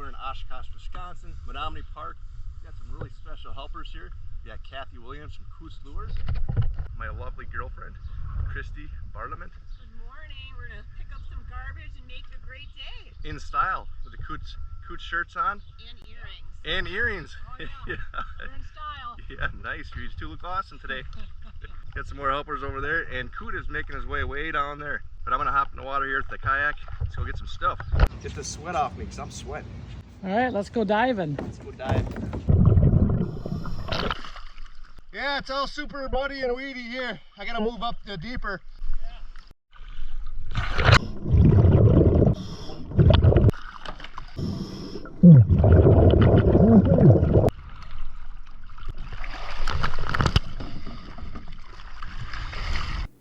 we're in Oshkosh, Wisconsin, Menominee Park. We got some really special helpers here. We got Kathy Williams from Coots Lures, my lovely girlfriend, Christie Barlament. Good morning. We're going to pick up some garbage and make it a great day. In style, with the Coots shirts on. And earrings. And earrings. Oh yeah, we're in style. Yeah, nice. You two look awesome today. Got some more helpers over there, and Coot is making his way down there. But I'm gonna hop in the water here with the kayak. Let's go get some stuff. Get the sweat off me, because I'm sweating. All right, let's go diving. Let's go dive. Yeah, it's all super muddy and weedy here. I gotta move up the deeper.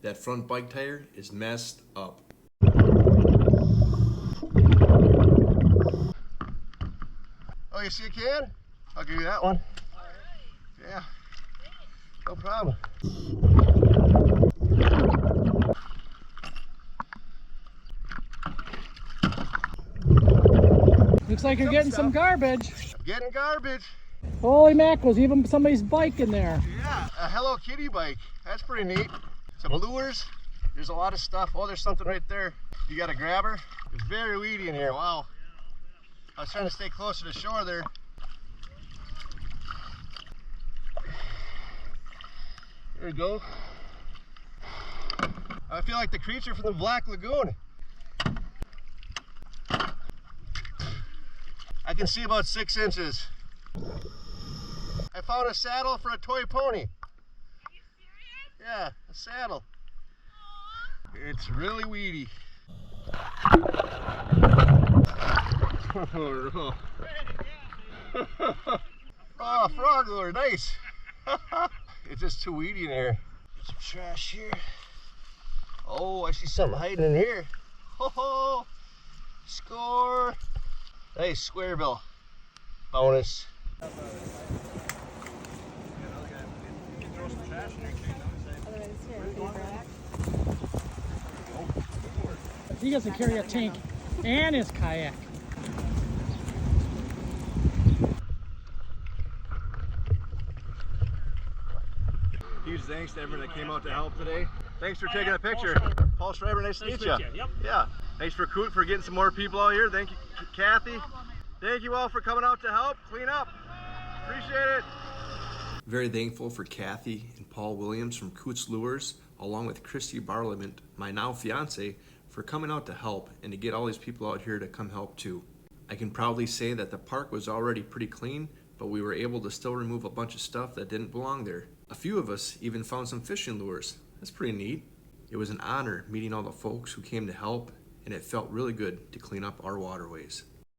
That front bike tire is messed up. Oh, you see a can? I'll give you that one. Yeah, no problem. Looks like you're getting some garbage. I'm getting garbage. Holy mackerels, even somebody's bike in there. Yeah, a Hello Kitty bike. That's pretty neat. Some lures. There's a lot of stuff. Oh, there's something right there. You got a grabber? It's very weedy in here. Wow. I was trying to stay closer to shore there. There you go. I feel like the creature from the Black Lagoon. I can see about 6 inches. I found a saddle for a toy pony. Are you serious? Yeah, a saddle. Aww. It's really weedy. Oh, frog lure, nice. It's just too weedy in here. There's some trash here. Oh, I see something hiding in here. Ho ho! Score! Nice square bill. Bonus. He doesn't carry a tank and his kayak. Huge thanks to everyone that came out to help today. Thanks for taking a picture. Paul Schreiber, nice to meet you. Yep. Yeah. Thanks for Coot for getting some more people out here. Thank you, Kathy. Thank you all for coming out to help clean up. Appreciate it. Very thankful for Kathy and Paul Williams from Coots Lures, along with Christie Barlament, my now fiance, for coming out to help and to get all these people out here to come help too. I can proudly say that the park was already pretty clean, but we were able to still remove a bunch of stuff that didn't belong there. A few of us even found some fishing lures. That's pretty neat. It was an honor meeting all the folks who came to help, and it felt really good to clean up our waterways.